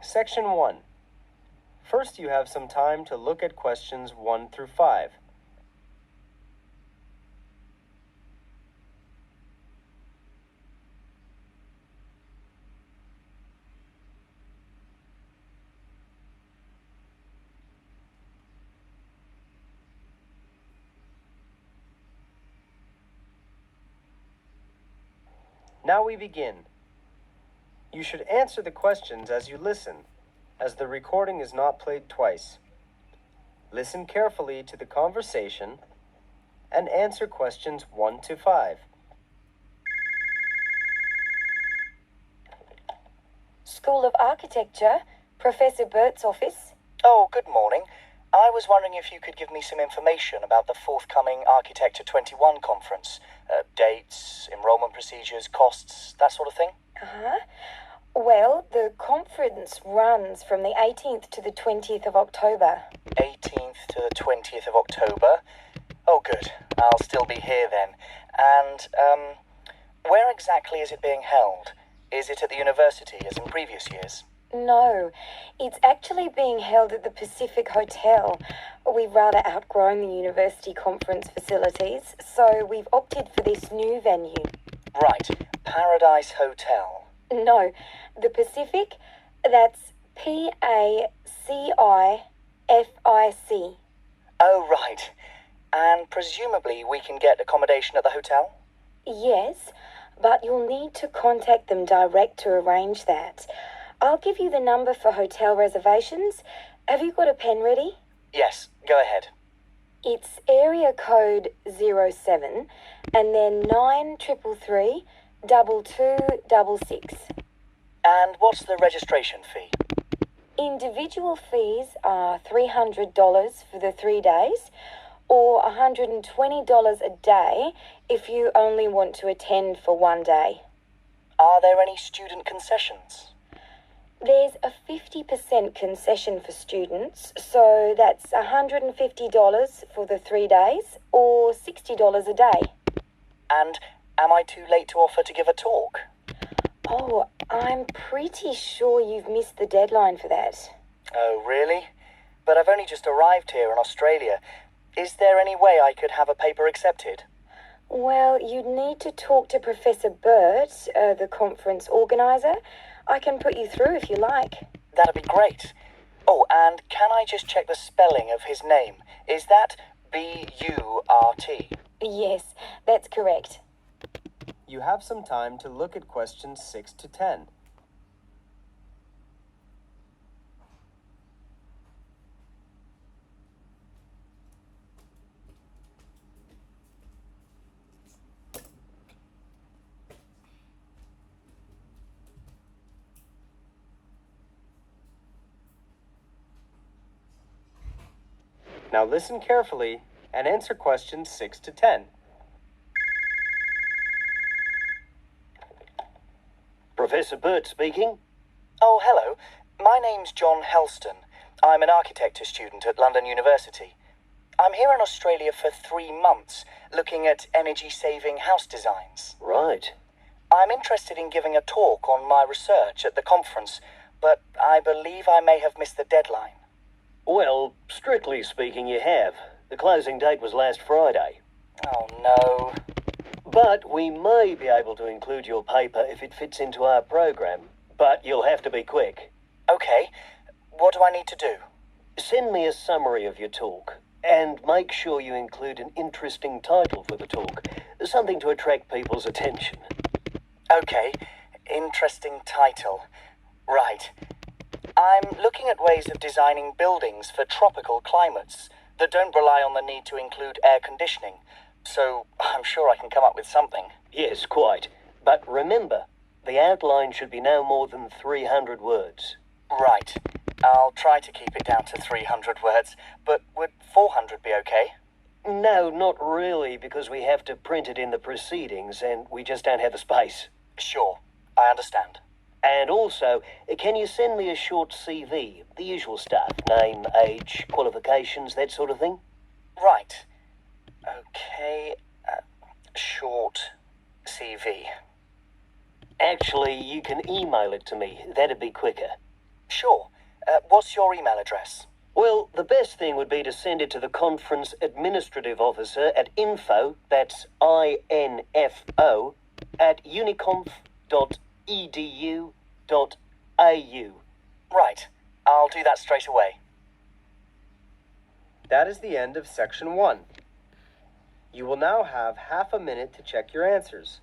Section 1. First, you have some time to look at questions 1 through 5. Now we begin. You should answer the questions as you listen, as the recording is not played twice. Listen carefully to the conversation and answer questions 1 to 5. School of Architecture, Professor Burt's office. Oh, good morning. I was wondering if you could give me some information about the forthcoming Architecture 21 conference. Dates, enrollment procedures, costs, that sort of thing. Well, the conference runs from the 18th to the 20th of October. 18th to the 20th of October. Oh, good. I'll still be here then. And, where exactly is it being held? Is it at the university, as in previous years? No, it's actually being held at the Pacific Hotel. We've rather outgrown the university conference facilities, so we've opted for this new venue. Right. Paradise Hotel. No, the Pacific, that's Pacific. Oh, right. And presumably we can get accommodation at the hotel? Yes, but you'll need to contact them direct to arrange that. I'll give you the number for hotel reservations. Have you got a pen ready? Yes, go ahead. It's area code 07 and then 9333 2266. And what's the registration fee? Individual fees are $300 for the 3 days or $120 a day if you only want to attend for 1 day. Are there any student concessions? There's a 50% concession for students, so that's $150 for the 3 days or $60 a day. And am I too late to offer to give a talk? Oh, I'm pretty sure you've missed the deadline for that. Oh, really? But I've only just arrived here in Australia. Is there any way I could have a paper accepted? Well, you'd need to talk to Professor Burt, the conference organizer. I can put you through if you like. That'd be great. Oh, and can I just check the spelling of his name? Is that B-U-R-T? Yes, that's correct. You have some time to look at questions 6 to 10. Now listen carefully and answer questions 6 to 10. Professor Burt speaking. Oh, hello. My name's John Helston. I'm an architecture student at London University. I'm here in Australia for 3 months, looking at energy-saving house designs. Right. I'm interested in giving a talk on my research at the conference, but I believe I may have missed the deadline. Well, strictly speaking, you have. The closing date was last Friday. Oh, no. But we may be able to include your paper if it fits into our program. But you'll have to be quick. Okay. What do I need to do? Send me a summary of your talk. And make sure you include an interesting title for the talk. Something to attract people's attention. Okay. Interesting title. Right. I'm looking at ways of designing buildings for tropical climates that don't rely on the need to include air conditioning. So I'm sure I can come up with something. Yes, quite. But remember, the outline should be no more than 300 words. Right. I'll try to keep it down to 300 words, but would 400 be okay? No, not really, because we have to print it in the proceedings and we just don't have the space. Sure. I understand. And also, can you send me a short CV? The usual stuff. Name, age, qualifications, that sort of thing? Right. Okay. Short CV. Actually, you can email it to me. That'd be quicker. Sure. What's your email address? Well, the best thing would be to send it to the conference administrative officer at info, that's INFO, at uniconf.edu.au. Right. I'll do that straight away. That is the end of section 1. You will now have half a minute to check your answers.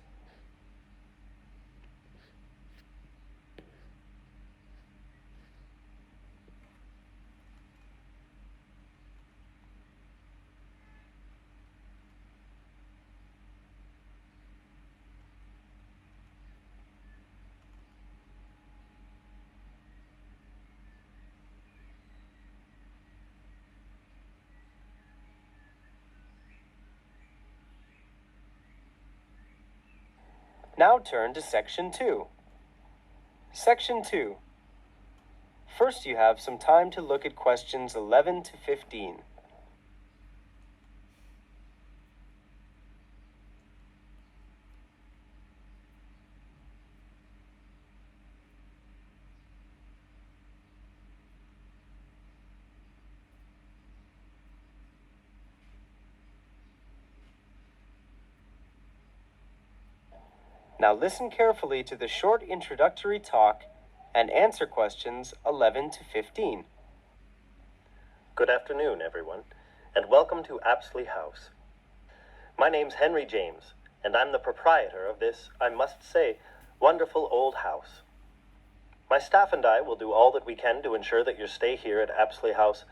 Now turn to section 2. Section 2. First, you have some time to look at questions 11 to 15. Now listen carefully to the short introductory talk and answer questions 11 to 15. Good afternoon, everyone, and welcome to Apsley House. My name's Henry James, and I'm the proprietor of this, I must say, wonderful old house. My staff and I will do all that we can to ensure that your stay here at Apsley House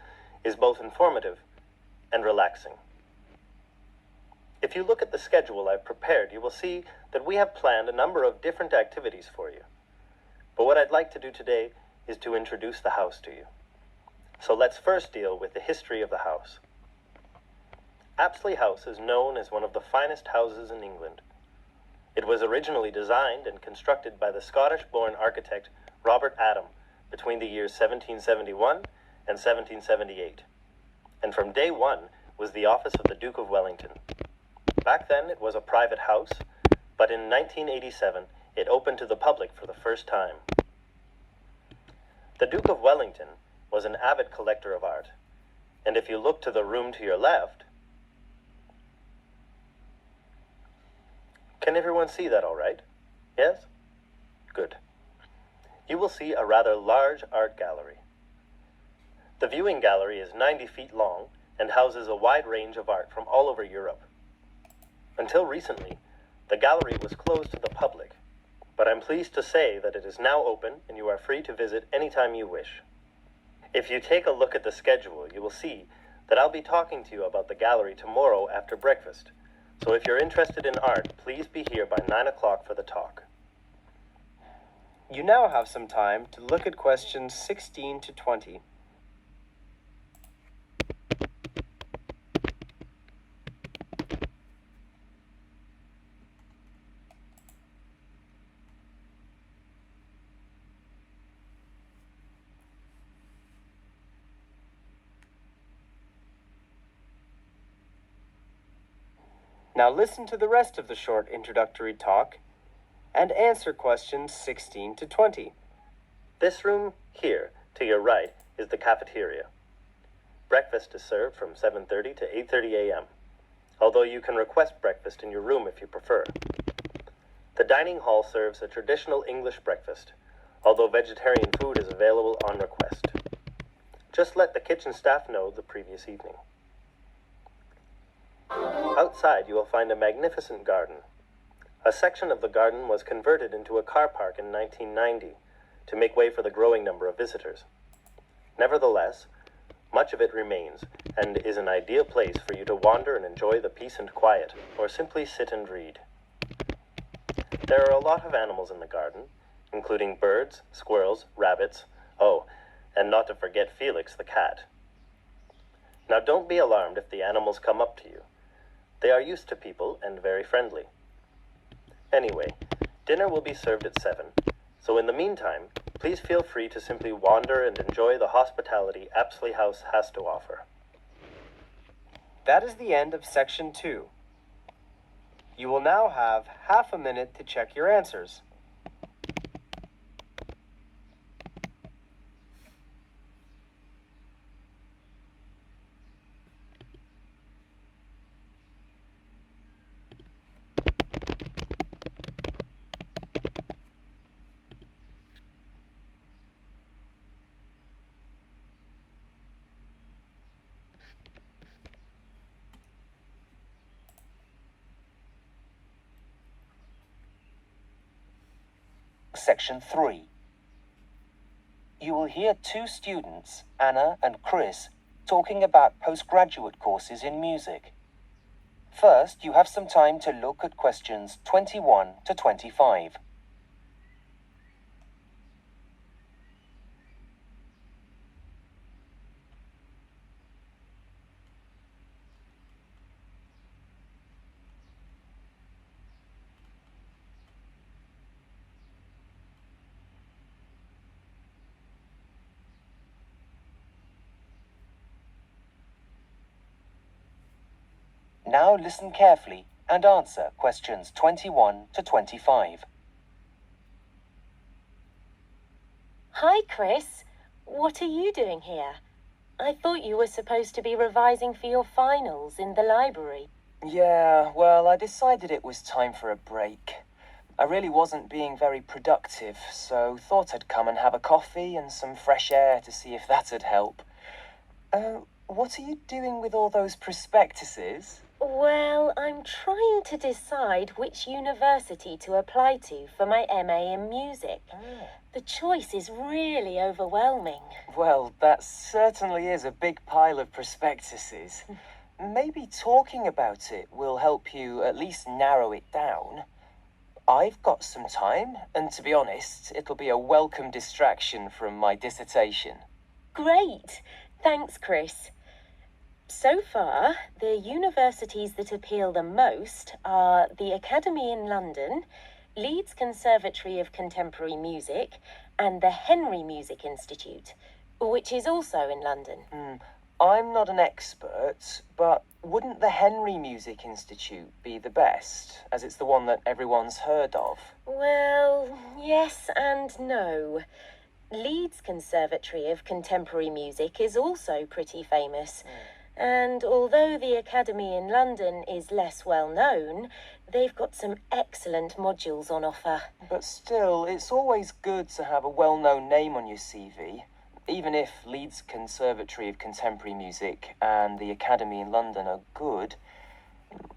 is both informative and relaxing. If you look at the schedule I've prepared, you will see that we have planned a number of different activities for you. But what I'd like to do today is to introduce the house to you. So let's first deal with the history of the house. Apsley House is known as one of the finest houses in England. It was originally designed and constructed by the Scottish-born architect Robert Adam between the years 1771 and 1778, and from day one was the office of the Duke of Wellington. Back then it was a private house, but in 1987 it opened to the public for the first time. The Duke of Wellington was an avid collector of art, and if you look to the room to your left, can everyone see that all right? Yes? Good. You will see a rather large art gallery. The viewing gallery is 90 feet long and houses a wide range of art from all over Europe. Until recently, the gallery was closed to the public, but I'm pleased to say that it is now open and you are free to visit anytime you wish. If you take a look at the schedule, you will see that I'll be talking to you about the gallery tomorrow after breakfast. So if you're interested in art, please be here by 9 o'clock for the talk. You now have some time to look at questions 16 to 20. Now listen to the rest of the short introductory talk and answer questions 16 to 20. This room here, to your right, is the cafeteria. Breakfast is served from 7:30 to 8:30 a.m., although you can request breakfast in your room if you prefer. The dining hall serves a traditional English breakfast, although vegetarian food is available on request. Just let the kitchen staff know the previous evening. Outside, you will find a magnificent garden. A section of the garden was converted into a car park in 1990 to make way for the growing number of visitors. Nevertheless, much of it remains and is an ideal place for you to wander and enjoy the peace and quiet, or simply sit and read. There are a lot of animals in the garden, including birds, squirrels, rabbits, and not to forget Felix the cat. Now don't be alarmed if the animals come up to you. They are used to people and very friendly. Anyway, dinner will be served at 7, so in the meantime, please feel free to simply wander and enjoy the hospitality Apsley House has to offer. That is the end of section 2. You will now have half a minute to check your answers. Section 3. You will hear two students, Anna and Chris, talking about postgraduate courses in music. First, you have some time to look at questions 21 to 25. Now listen carefully and answer questions 21 to 25. Hi, Chris. What are you doing here? I thought you were supposed to be revising for your finals in the library. Yeah, well, I decided it was time for a break. I really wasn't being very productive, so thought I'd come and have a coffee and some fresh air to see if that'd help. What are you doing with all those prospectuses? Well, I'm trying to decide which university to apply to for my MA in music. The choice is really overwhelming. Well, that certainly is a big pile of prospectuses. Maybe talking about it will help you at least narrow it down. I've got some time, and to be honest, it'll be a welcome distraction from my dissertation. Great. Thanks, Chris. So far, the universities that appeal the most are the Academy in London, Leeds Conservatory of Contemporary Music, and the Henry Music Institute, which is also in London. I'm not an expert, but wouldn't the Henry Music Institute be the best, as it's the one that everyone's heard of? Well, yes and no. Leeds Conservatory of Contemporary Music is also pretty famous. And although the Academy in London is less well known, they've got some excellent modules on offer. But still, it's always good to have a well-known name on your CV, even if Leeds Conservatory of Contemporary Music and the Academy in London are good.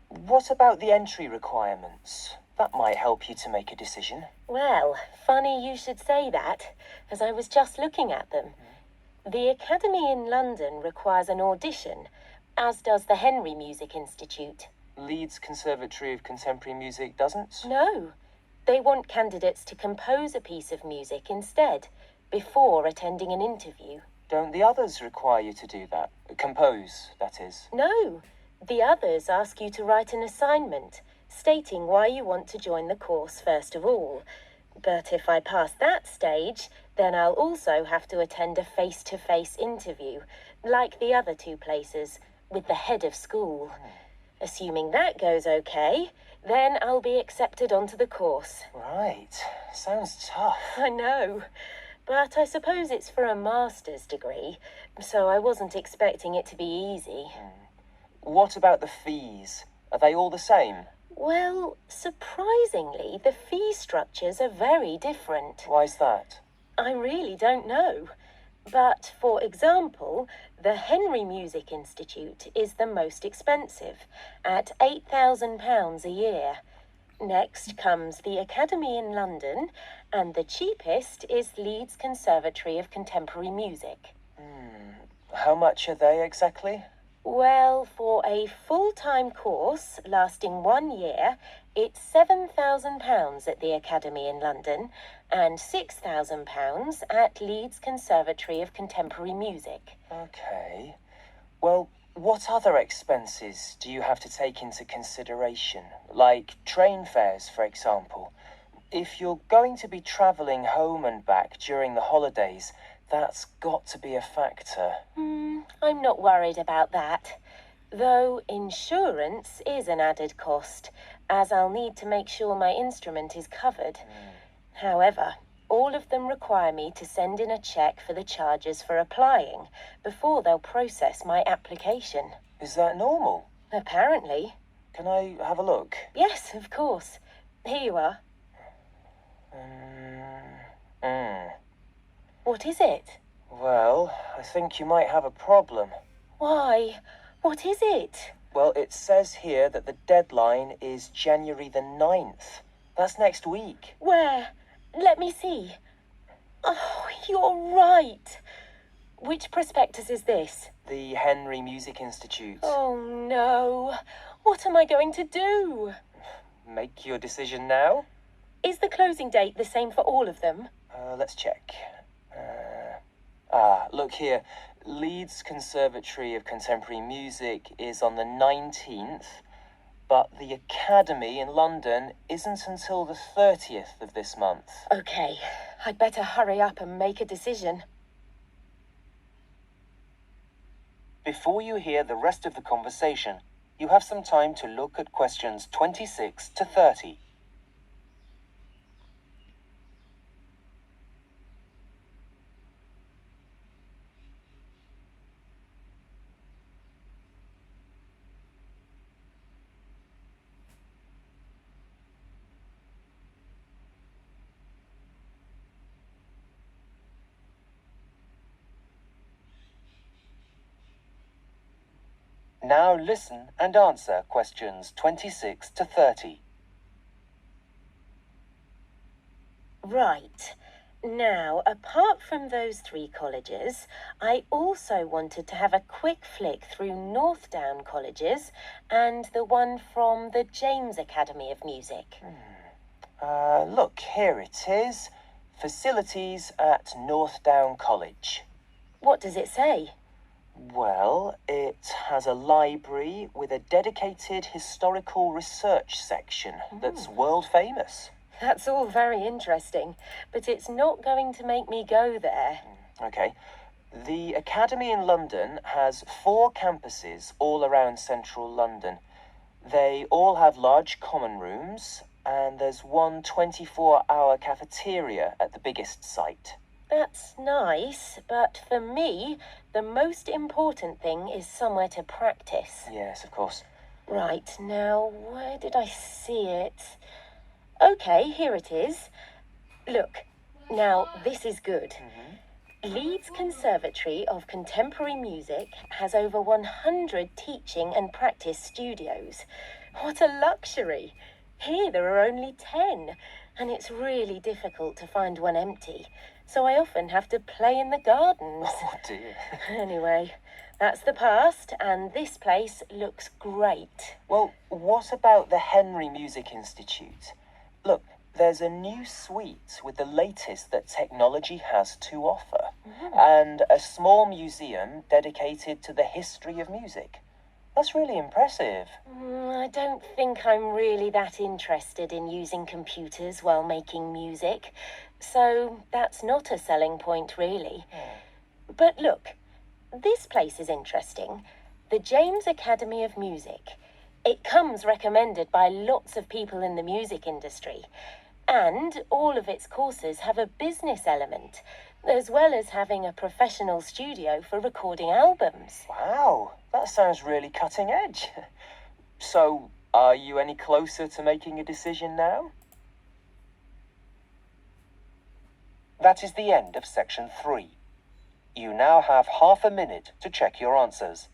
What about the entry requirements? That might help you to make a decision. Well, funny you should say that, as I was just looking at them. The Academy in London requires an audition, as does the Henry Music Institute. Leeds Conservatory of Contemporary Music doesn't? No, they want candidates to compose a piece of music instead, before attending an interview. Don't the others require you to do that? Compose, that is. No, the others ask you to write an assignment, stating why you want to join the course first of all. But if I pass that stage, then I'll also have to attend a face-to-face interview, like the other two places, with the head of school. Assuming that goes okay, then I'll be accepted onto the course. Right. Sounds tough. I know, but I suppose it's for a master's degree, so I wasn't expecting it to be easy. What about the fees? Are they all the same? Well, surprisingly, the fee structures are very different. Why's that? I really don't know. But, for example, the Henry Music Institute is the most expensive, at £8,000 a year. Next comes the Academy in London, and the cheapest is Leeds Conservatory of Contemporary Music. How much are they exactly? Well, for a full-time course lasting 1 year, it's £7,000 at the Academy in London and £6,000 at Leeds Conservatory of Contemporary Music. Okay. Well, what other expenses do you have to take into consideration? Like train fares, for example. If you're going to be travelling home and back during the holidays, that's got to be a factor. I'm not worried about that. Though insurance is an added cost, as I'll need to make sure my instrument is covered. However, all of them require me to send in a cheque for the charges for applying before they'll process my application. Is that normal? Apparently. Can I have a look? Yes, of course. Here you are. What is it? Well, I think you might have a problem. Why? What is it? Well, it says here that the deadline is January the 9th. That's next week. Where? let me see. Oh, you're right. Which prospectus is this? The Henry Music Institute. Oh, no. What am I going to do? Make your decision now. Is the closing date the same for all of them? Let's check. Look here. Leeds Conservatory of Contemporary Music is on the 19th, but the Academy in London isn't until the 30th of this month. Okay, I'd better hurry up and make a decision. Before you hear the rest of the conversation, you have some time to look at questions 26 to 30. Now listen and answer questions 26 to 30. Right. Now, apart from those three colleges, I also wanted to have a quick flick through North Down colleges and the one from the James Academy of Music. Look, here it is. Facilities at North Down College. What does it say? Well, it has a library with a dedicated historical research section that's world famous. That's all very interesting, but it's not going to make me go there. Okay. The Academy in London has 4 campuses all around central London. They all have large common rooms, and there's one 24-hour cafeteria at the biggest site. That's nice, but for me, the most important thing is somewhere to practice. Yes, of course. Right, now, where did I see it? Okay, here it is. Look, now this is good. Leeds Conservatory of Contemporary Music has over 100 teaching and practice studios. What a luxury! Here there are only 10, and it's really difficult to find one empty, so I often have to play in the gardens. Oh, dear. Anyway, that's the past, and this place looks great. Well, what about the Henry Music Institute? Look, there's a new suite with the latest that technology has to offer, and a small museum dedicated to the history of music. That's really impressive. I don't think I'm really that interested in using computers while making music, so that's not a selling point, really. But look, this place is interesting. The James Academy of Music. It comes recommended by lots of people in the music industry, and all of its courses have a business element, as well as having a professional studio for recording albums. Wow, that sounds really cutting edge. So, are you any closer to making a decision now? That is the end of section 3. You now have half a minute to check your answers.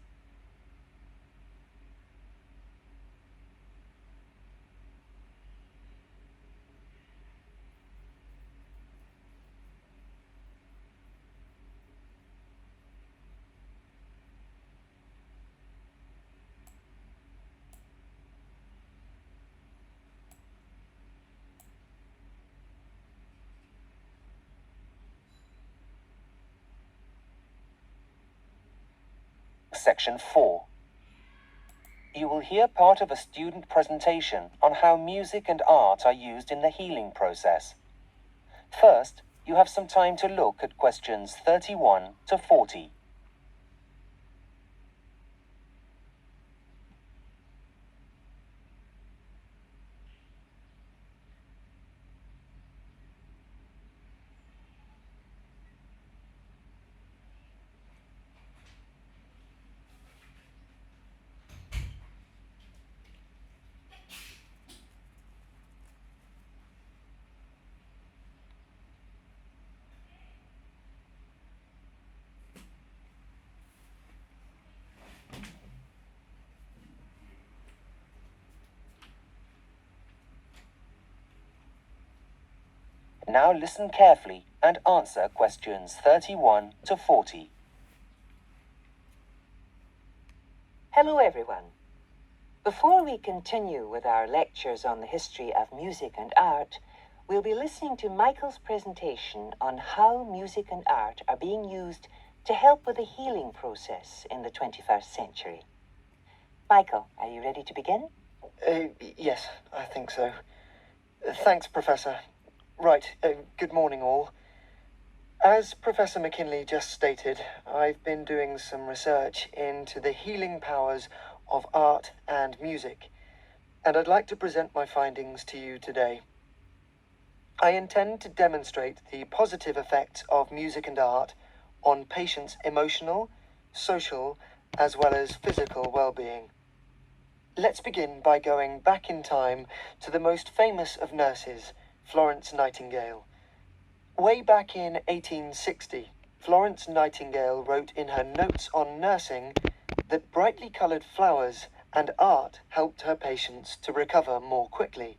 Section 4. You will hear part of a student presentation on how music and art are used in the healing process. First, you have some time to look at questions 31 to 40. Now listen carefully and answer questions 31 to 40. Hello everyone. Before we continue with our lectures on the history of music and art, we'll be listening to Michael's presentation on how music and art are being used to help with the healing process in the 21st century. Michael, are you ready to begin? Yes, I think so. Thanks, Professor. Right, good morning all. As Professor McKinley just stated, I've been doing some research into the healing powers of art and music, and I'd like to present my findings to you today. I intend to demonstrate the positive effects of music and art on patients' emotional, social, as well as physical well-being. Let's begin by going back in time to the most famous of nurses, Florence Nightingale. Way back in 1860, Florence Nightingale wrote in her Notes on Nursing that brightly coloured flowers and art helped her patients to recover more quickly.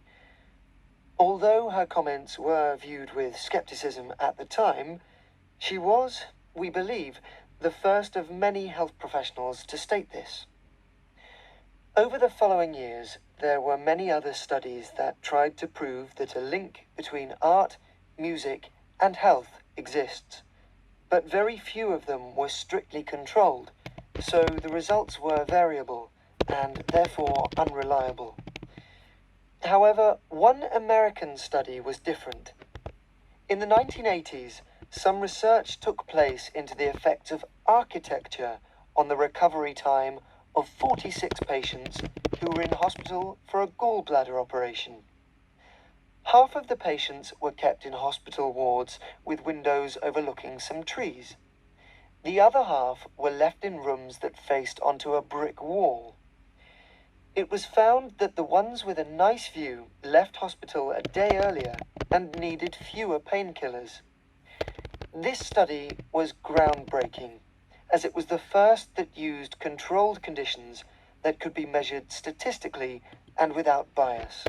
Although her comments were viewed with scepticism at the time, she was, we believe, the first of many health professionals to state this. Over the following years, there were many other studies that tried to prove that a link between art, music, and health exists, but very few of them were strictly controlled, so the results were variable and therefore unreliable. However, one American study was different. In the 1980s, some research took place into the effects of architecture on the recovery time of 46 patients who were in hospital for a gallbladder operation. Half of the patients were kept in hospital wards with windows overlooking some trees. The other half were left in rooms that faced onto a brick wall. It was found that the ones with a nice view left hospital a day earlier and needed fewer painkillers. This study was groundbreaking, as it was the first that used controlled conditions that could be measured statistically and without bias.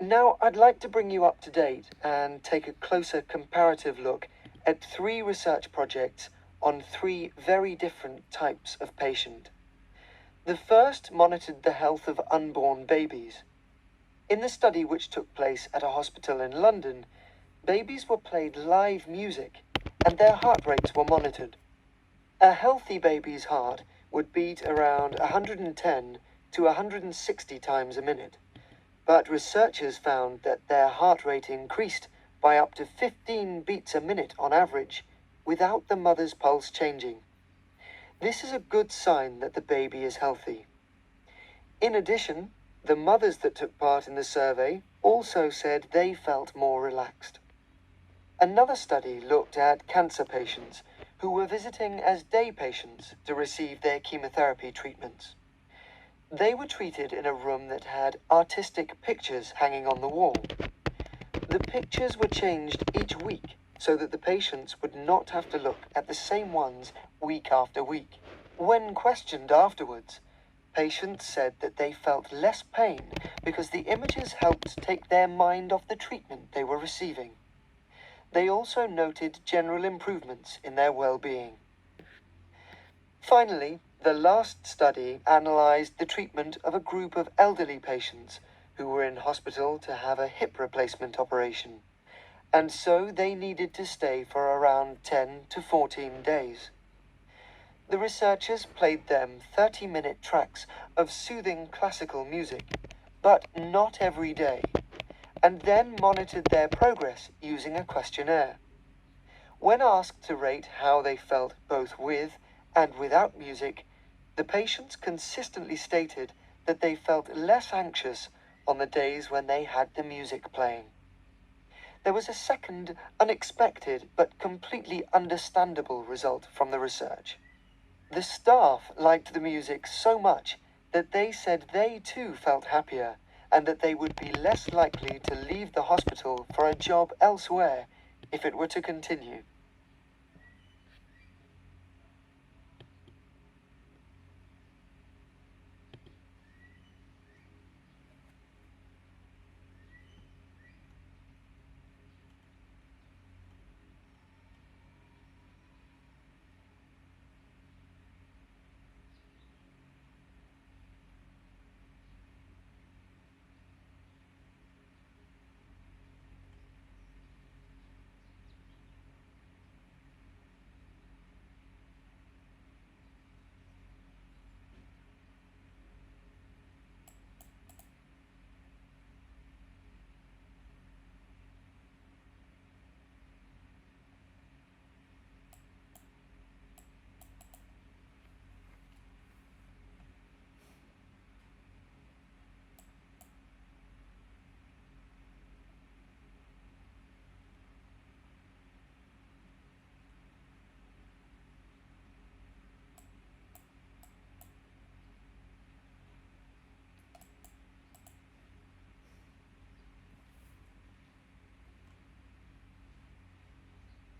Now, I'd like to bring you up to date and take a closer comparative look at 3 research projects on 3 very different types of patient. The first monitored the health of unborn babies. In the study, which took place at a hospital in London, babies were played live music and their heart rates were monitored. A healthy baby's heart would beat around 110 to 160 times a minute. But researchers found that their heart rate increased by up to 15 beats a minute on average, without the mother's pulse changing. This is a good sign that the baby is healthy. In addition, the mothers that took part in the survey also said they felt more relaxed. Another study looked at cancer patients who were visiting as day patients to receive their chemotherapy treatments. They were treated in a room that had artistic pictures hanging on the wall. The pictures were changed each week so that the patients would not have to look at the same ones week after week. When questioned afterwards, patients said that they felt less pain because the images helped take their mind off the treatment they were receiving. They also noted general improvements in their well-being. Finally, the last study analysed the treatment of a group of elderly patients who were in hospital to have a hip replacement operation, and so they needed to stay for around 10 to 14 days. The researchers played them 30-minute tracks of soothing classical music, but not every day, and then monitored their progress using a questionnaire. When asked to rate how they felt both with and without music, the patients consistently stated that they felt less anxious on the days when they had the music playing. There was a second, unexpected but completely understandable result from the research. The staff liked the music so much that they said they too felt happier and that they would be less likely to leave the hospital for a job elsewhere if it were to continue.